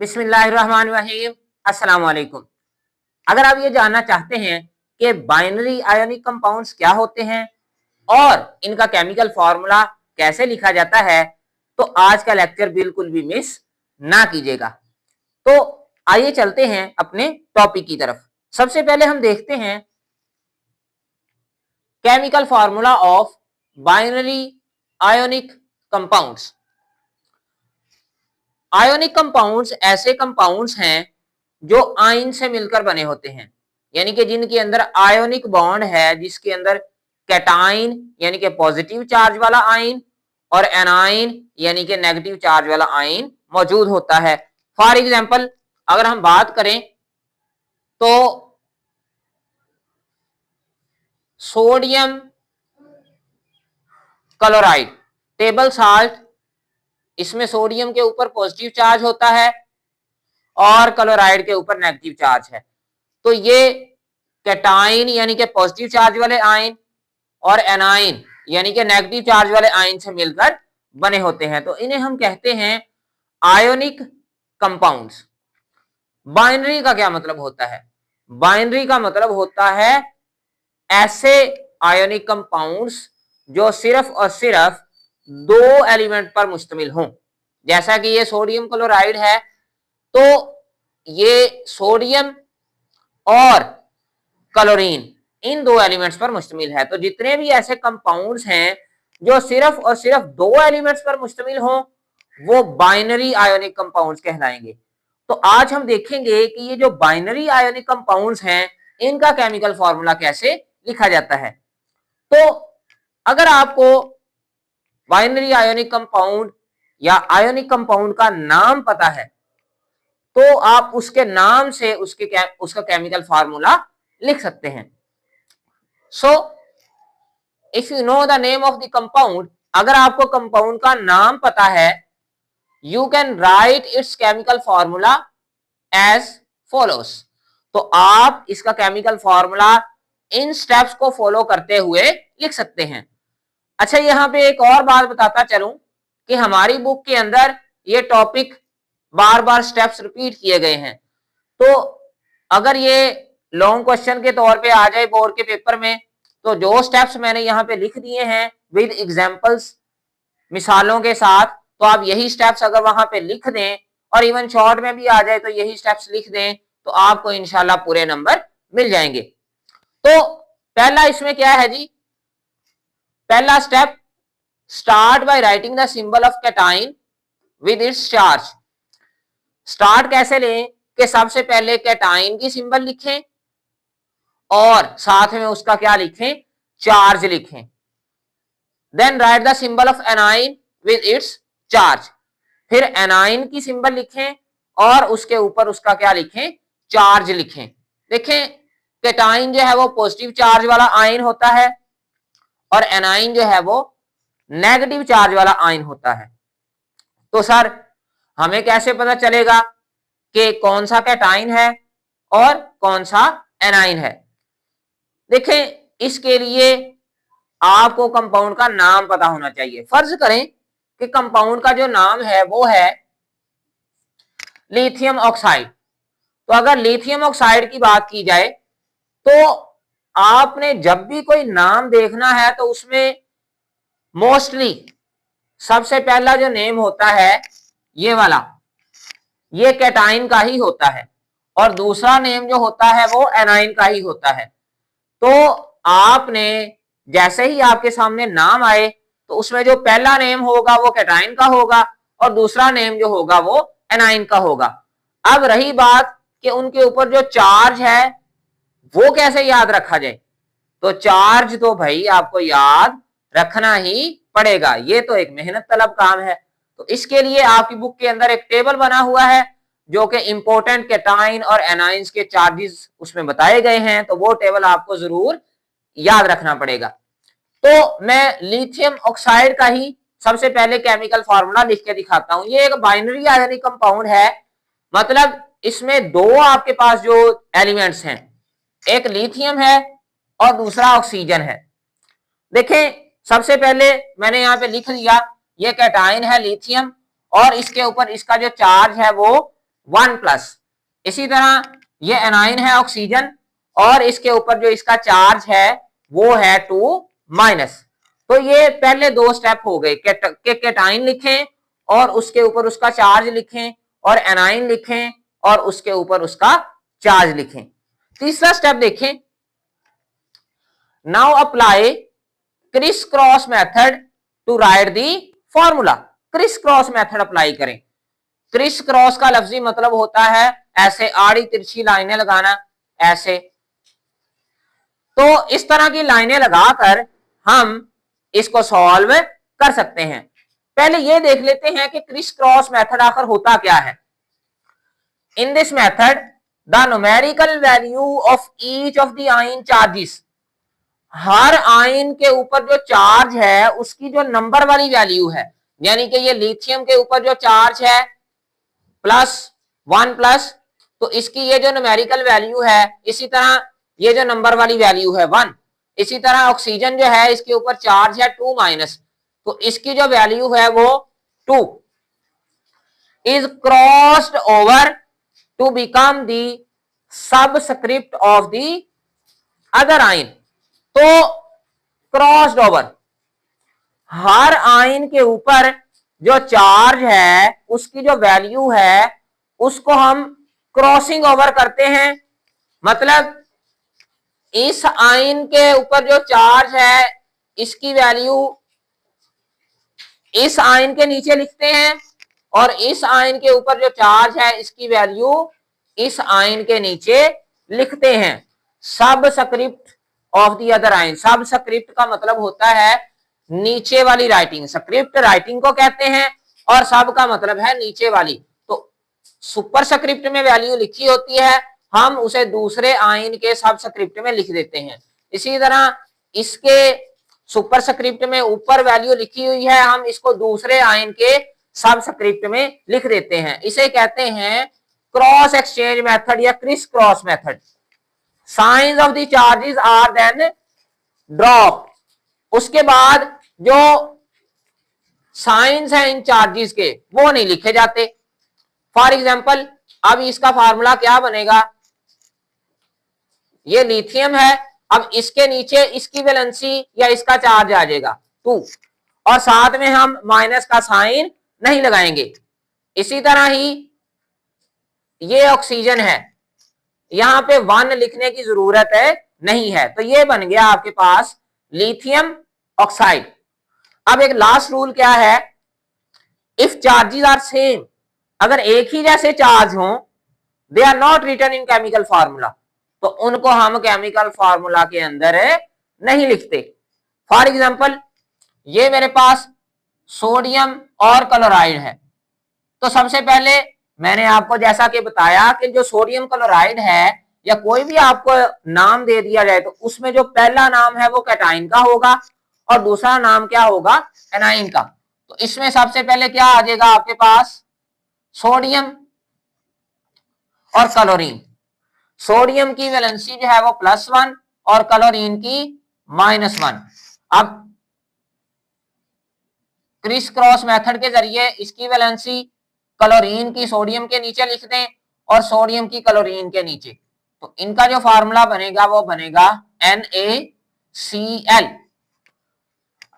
बिस्मिल्लाहिर्रहमानिर्रहीम। अस्सलाम वालेकुम। अगर आप ये जानना चाहते हैं कि बाइनरी आयोनिक कंपाउंड्स क्या होते हैं और इनका केमिकल फॉर्मूला कैसे लिखा जाता है, तो आज का लेक्चर बिल्कुल भी मिस ना कीजिएगा। तो आइए चलते हैं अपने टॉपिक की तरफ। सबसे पहले हम देखते हैं chemical formula of binary ionic compounds. Ionic compounds ऐसे कंपाउंड्स हैं जो आयन से मिलकर बने होते हैं, यानी कि जिनके अंदर आयोनिक बॉन्ड है, जिसके अंदर कैटाइन यानी कि पॉजिटिव चार्ज वाला आयन और एनाइन यानी कि नेगेटिव चार्ज वाला आयन मौजूद होता है। फॉर एग्जांपल अगर हम बात करें तो सोडियम क्लोराइड, टेबल साल्ट, इसमें सोडियम के ऊपर पॉजिटिव चार्ज होता है और क्लोराइड के ऊपर नेगेटिव चार्ज है। तो ये कैटाइन यानी कि पॉजिटिव चार्ज वाले आयन और एनाइन यानी कि नेगेटिव चार्ज वाले आयन से मिलकर बने होते हैं, तो इन्हें हम कहते हैं आयोनिक कंपाउंड्स। बाइनरी का क्या मतलब होता है? बाइनरी का मतलब होता है ऐसे आयोनिक कंपाउंड्स जो सिर्फ और सिर्फ दो एलिमेंट पर मुश्तमिल हों। जैसा कि ये सोडियम क्लोराइड है, तो ये सोडियम और क्लोरीन इन दो एलिमेंट्स पर मुश्तमिल है। तो जितने भी ऐसे कंपाउंड्स हैं जो सिर्फ और सिर्फ दो एलिमेंट्स पर मुश्तमिल हों, वो बाइनरी आयोनिक कंपाउंड्स कहलाएंगे। तो आज हम देखेंगे कि ये जो बाइनरी आयोनिक कंपाउंड्स हैं, इनका केमिकल फॉर्मूला कैसे लिखा जाता है। तो अगर आपको बाइनरी आयोनिक कंपाउंड या आयोनिक कंपाउंड का नाम पता है, तो आप उसके नाम से उसका केमिकल फार्मूला लिख सकते हैं। So if you know the name of the compound, अगर आपको कंपाउंड का नाम पता है, you can write its chemical formula as follows. तो आप इसका केमिकल फॉर्मूला इन स्टेप्स को फॉलो करते हुए लिख सकते हैं। अच्छा, यहां पे एक और बात बताता चलूं कि हमारी बुक के अंदर ये टॉपिक बार बार स्टेप्स रिपीट किए गए हैं। तो अगर ये लॉन्ग क्वेश्चन के तौर पे आ जाए बोर्ड के पेपर में, तो जो स्टेप्स मैंने यहाँ पे लिख दिए हैं विद एग्जांपल्स, मिसालों के साथ, तो आप यही स्टेप्स अगर वहां पे लिख दें और इवन शॉर्ट में भी आ जाए तो यही स्टेप्स लिख दें, तो आपको इंशाल्लाह पूरे नंबर मिल जाएंगे। तो पहला इसमें क्या है जी? पहला step, start by writing the symbol of cation with its charge. Start कैसे लें कि सबसे पहले कैटाइन की सिंबल लिखें और साथ में उसका क्या लिखें? चार्ज लिखें। Then write the symbol of anion with its charge. फिर एनाइन की सिंबल लिखें और उसके ऊपर उसका क्या लिखें? चार्ज लिखें। देखें, कैटाइन जो है वो पॉजिटिव चार्ज वाला आयन होता है और एनाइन जो है वो नेगेटिव चार्ज वाला आयन होता है। तो सर हमें कैसे पता चलेगा कि कौन सा कैटाइन है और कौन सा एनाइन है? देखें, इसके लिए आपको कंपाउंड का नाम पता होना चाहिए। फर्ज करें कि कंपाउंड का जो नाम है वो है लिथियम ऑक्साइड। तो अगर लिथियम ऑक्साइड की बात की जाए, तो आपने जब भी कोई नाम देखना है तो उसमें मोस्टली सबसे पहला जो नेम होता है ये वाला, ये कैटाइन का ही होता है और दूसरा नेम जो होता है वो एनाइन का ही होता है। तो आपने जैसे ही आपके सामने नाम आए तो उसमें जो पहला नेम होगा वो कैटाइन का होगा और दूसरा नेम जो होगा वो एनाइन का होगा। अब रही बात कि उनके ऊपर जो चार्ज है वो कैसे याद रखा जाए, तो चार्ज तो भाई आपको याद रखना ही पड़ेगा, ये तो एक मेहनत तलब काम है। तो इसके लिए आपकी बुक के अंदर एक टेबल बना हुआ है जो कि इंपॉर्टेंट कैटाइन और एनाइंस के चार्जेस उसमें बताए गए हैं, तो वो टेबल आपको जरूर याद रखना पड़ेगा। तो मैं लिथियम ऑक्साइड का ही सबसे पहले केमिकल फार्मूला लिख के दिखाता हूं। ये एक बाइनरी आयोनिक कंपाउंड है, मतलब इसमें दो आपके पास जो एलिमेंट्स हैं, एक लिथियम है और दूसरा ऑक्सीजन है। देखें, सबसे पहले मैंने यहाँ पे लिख लिया ये कैटाइन है लिथियम और इसके ऊपर इसका जो चार्ज है वो 1 प्लस। इसी तरह ये एनाइन है ऑक्सीजन और इसके ऊपर जो इसका चार्ज है वो है 2 माइनस। तो ये पहले दो स्टेप हो गए, केटाइन लिखें और उसके ऊपर उसका चार्ज लिखें, और एनाइन लिखें और उसके ऊपर उसका चार्ज लिखें। तीसरा स्टेप देखें, now apply criss cross method to write the formula. Criss cross method apply करें। क्रिस क्रॉस का लफ्जी मतलब होता है ऐसे आड़ी तिरछी लाइनें लगाना, ऐसे। तो इस तरह की लाइनें लगाकर हम इसको सॉल्व कर सकते हैं। पहले ये देख लेते हैं कि क्रिस क्रॉस मेथड आखिर होता क्या है। In this method the numerical value of each of the ion charges, her ion के ऊपर जो चार्ज है उसकी जो नंबर वाली वैल्यू है, यानी कि ये लिथियम के ऊपर जो चार्ज है +1 प्लस, तो इसकी ये जो न्यूमेरिकल वैल्यू है, इसी तरह ये जो नंबर वाली वैल्यू है 1। इसी तरह ऑक्सीजन जो है इसके ऊपर चार्ज है 2 माइनस, तो इसकी जो वैल्यू है वो 2 is crossed over to become the subscript of the other ion. तो क्रॉस्ड ओवर, हर आयन के ऊपर जो चार्ज है उसकी जो वैल्यू है उसको हम क्रॉसिंग ओवर करते हैं। मतलब इस आयन के ऊपर जो चार्ज है इसकी वैल्यू इस आयन के नीचे लिखते हैं, और इस आयन के ऊपर जो चार्ज है इसकी वैल्यू इस आयन के नीचे लिखते हैं। Subscript of the other ion, subscript का मतलब होता है नीचे वाली राइटिंग, स्क्रिप्ट राइटिंग को कहते हैं, और सब का मतलब है नीचे वाली। तो सुपर स्क्रिप्ट में वैल्यू लिखी होती है, हम उसे दूसरे आयन के सबस्क्रिप्ट में लिख देते हैं। इसी तरह इसके सुपर स्क्रिप्ट में ऊपर वैल्यू लिखी हुई है, हम इसको दूसरे आयन के सबस्क्रिप्ट में लिख देते हैं। इसे कहते हैं क्रॉस एक्सचेंज मेथड या criss cross method. Signs of the charges are then drop. उसके बाद जो साइंस है इन चार्जेस के वो नहीं लिखे जाते। फॉर एग्जांपल अब इसका फार्मूला क्या बनेगा, ये लिथियम है, अब इसके नीचे इसकी वैलेंसी या इसका चार्ज आ जाएगा 2, और साथ में हम माइनस का साइन नहीं लगाएंगे। इसी तरह ही ये ऑक्सीजन है, यहां पे 1 लिखने की जरूरत है नहीं है, तो ये बन गया आपके पास लिथियम ऑक्साइड। अब एक लास्ट रूल क्या है, इफ चार्जेस आर सेम, अगर एक ही जैसे चार्ज हो, they are not written in chemical formula, तो उनको हम केमिकल फार्मूला के अंदर नहीं लिखते। फॉर एग्जांपल ये मेरे पास सोडियम और क्लोराइड है, तो सबसे पहले मैंने आपको जैसा कि बताया कि जो सोडियम क्लोराइड है या कोई भी आपको नाम दे दिया जाए, तो उसमें जो पहला नाम है वो कैटाइन का होगा और दूसरा नाम क्या होगा, एनाइन का। तो इसमें सबसे पहले क्या आ जाएगा आपके पास, सोडियम और क्लोरीन। सोडियम की वैलेंसी जो है वो +1 और क्लोरीन की -1। अब क्रिस क्रॉस मेथड के जरिए इसकी वैलेंसी क्लोरीन की सोडियम के नीचे लिख दें और सोडियम की क्लोरीन के नीचे, तो इनका जो फार्मूला बनेगा वो बनेगा NaCl।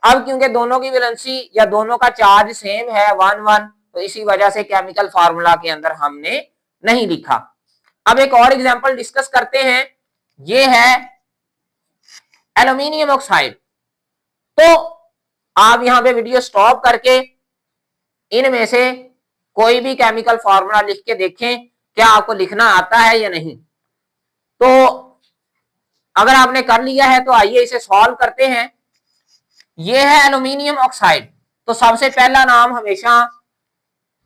अब क्योंकि दोनों की वैलेंसी या दोनों का चार्ज सेम है 1-1, तो इसी वजह से केमिकल फार्मूला के अंदर हमने नहीं लिखा। अब एक और एग्जांपल डिस्कस करते हैं, ये है एल्यूमिनियम ऑक्साइड। तो आप यहां पे वीडियो स्टॉप करके इनमें से कोई भी केमिकल फार्मूला लिख के देखें क्या आपको लिखना आता है या नहीं। तो अगर आपने कर लिया है तो आइए इसे सॉल्व करते हैं। यह है एल्यूमिनियम ऑक्साइड। तो सबसे पहला नाम हमेशा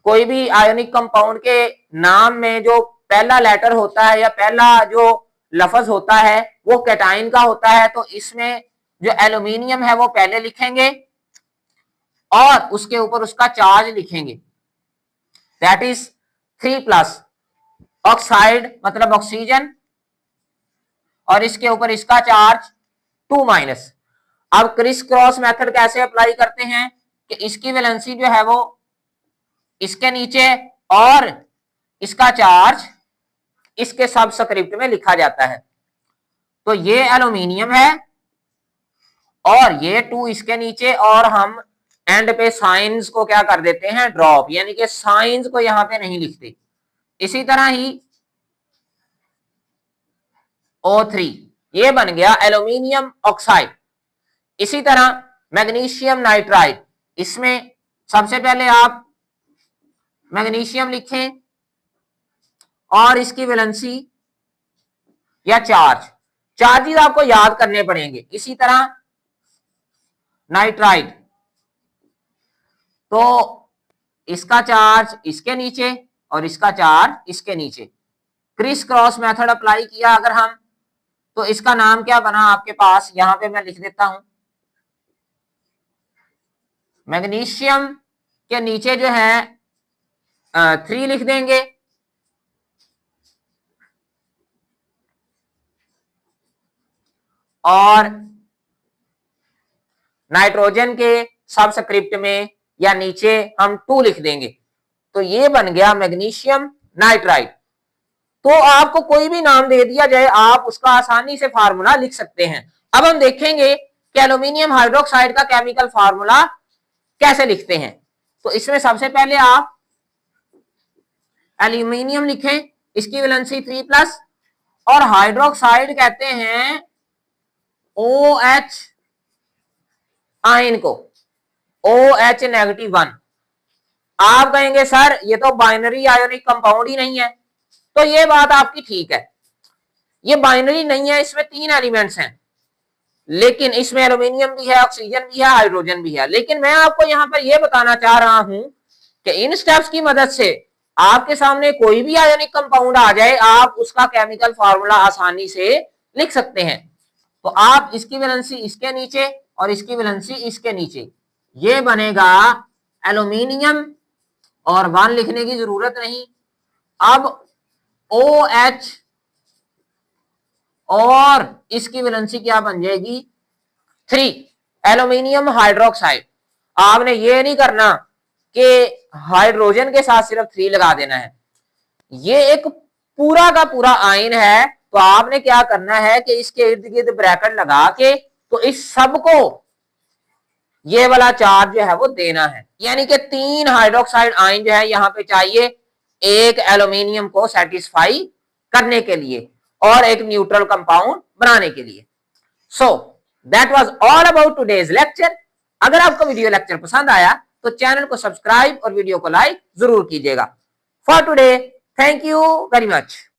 कोई भी आयोनिक कंपाउंड के नाम में जो पहला लेटर होता है या पहला जो लफ्ज होता है वो कैटाइन का होता है, तो इसमें जो एल्यूमिनियम है वो पहले लिखेंगे और उसके ऊपर उसका चार्ज लिखेंगे, दैट इज 3+। ऑक्साइड मतलब ऑक्सीजन और इसके ऊपर इसका चार्ज 2-। अब क्रिस क्रॉस मेथड कैसे अप्लाई करते हैं कि इसकी वैलेंसी जो है वो इसके नीचे और इसका चार्ज इसके सबस्क्रिप्ट में लिखा जाता है। तो ये एल्यूमिनियम है और ये 2 इसके नीचे, और हम एंड पे साइंस को क्या कर देते हैं, ड्रॉप, यानी कि साइंस को यहां पे नहीं लिखते। इसी तरह ही O3 ये बन गया एल्यूमिनियम ऑक्साइड। इसी तरह मैग्नीशियम नाइट्राइड, इसमें सबसे पहले आप मैग्नीशियम लिखें और इसकी वैलेंसी या चार्जेस आपको याद करने पड़ेंगे। इसी तरह नाइट्राइड, तो इसका चार्ज इसके नीचे और इसका चार्ज इसके नीचे। क्रिस क्रॉस मेथड अप्लाई किया अगर हम, तो इसका नाम क्या बना आपके पास, यहां पे मैं लिख देता हूं, मैग्नीशियम के नीचे जो है 3 लिख देंगे, और नाइट्रोजन के सबस्क्रिप्ट में या नीचे हम 2 लिख देंगे। तो ये बन गया मैग्नीशियम नाइट्राइड। तो आपको कोई भी नाम दे दिया जाए, आप उसका आसानी से फार्मूला लिख सकते हैं। अब हम देखेंगे कि एल्यूमिनियम हाइड्रोक्साइड का केमिकल फार्मूला कैसे लिखते हैं। तो इसमें सबसे पहले आप एल्यूमिनियम लिखें, इसकी वैलेंसी 3+, और हाइड्रोक्साइड कहते हैं OH आयन को, OH -1। आप कहेंगे सर ये तो बाइनरी आयोनिक कंपाउंड ही नहीं है, तो ये बात आपकी ठीक है, ये बाइनरी नहीं है, इसमें 3 एलिमेंट्स हैं, लेकिन इसमें एल्यूमिनियम भी है, ऑक्सीजन भी है, हाइड्रोजन भी है। लेकिन मैं आपको यहां पर यह बताना चाह रहा हूं कि इन स्टेप्स की मदद से आपके सामने कोई भी आयोनिक कंपाउंड आ जाए, आप उसका केमिकल फार्मूला आसानी से लिख सकते हैं। तो आप इसकी वैलेंसी इसके नीचे और इसकी वैलेंसी इसके नीचे, ये बनेगा एल्यूमिनियम, और 1 लिखने की जरूरत नहीं। अब OH और इसकी वैलेंसी क्या बन जाएगी 3, एल्यूमिनियम हाइड्रोक्साइड। आपने ये नहीं करना कि हाइड्रोजन के साथ सिर्फ 3 लगा देना है, ये एक पूरा का पूरा आयन है। तो आपने क्या करना है कि इसके इर्द गिर्द ब्रैकेट लगा के, तो इस सब को ये वाला चार्ज जो है वो देना है, यानी कि 3 हाइड्रोक्साइड आयन जो है यहां पे चाहिए एक एल्यूमिनियम को सेटिस्फाई करने के लिए और एक न्यूट्रल कंपाउंड बनाने के लिए। So that was all about today's lecture. अगर आपको वीडियो लेक्चर पसंद आया तो चैनल को सब्सक्राइब और वीडियो को लाइक जरूर कीजिएगा। For today, thank you very much.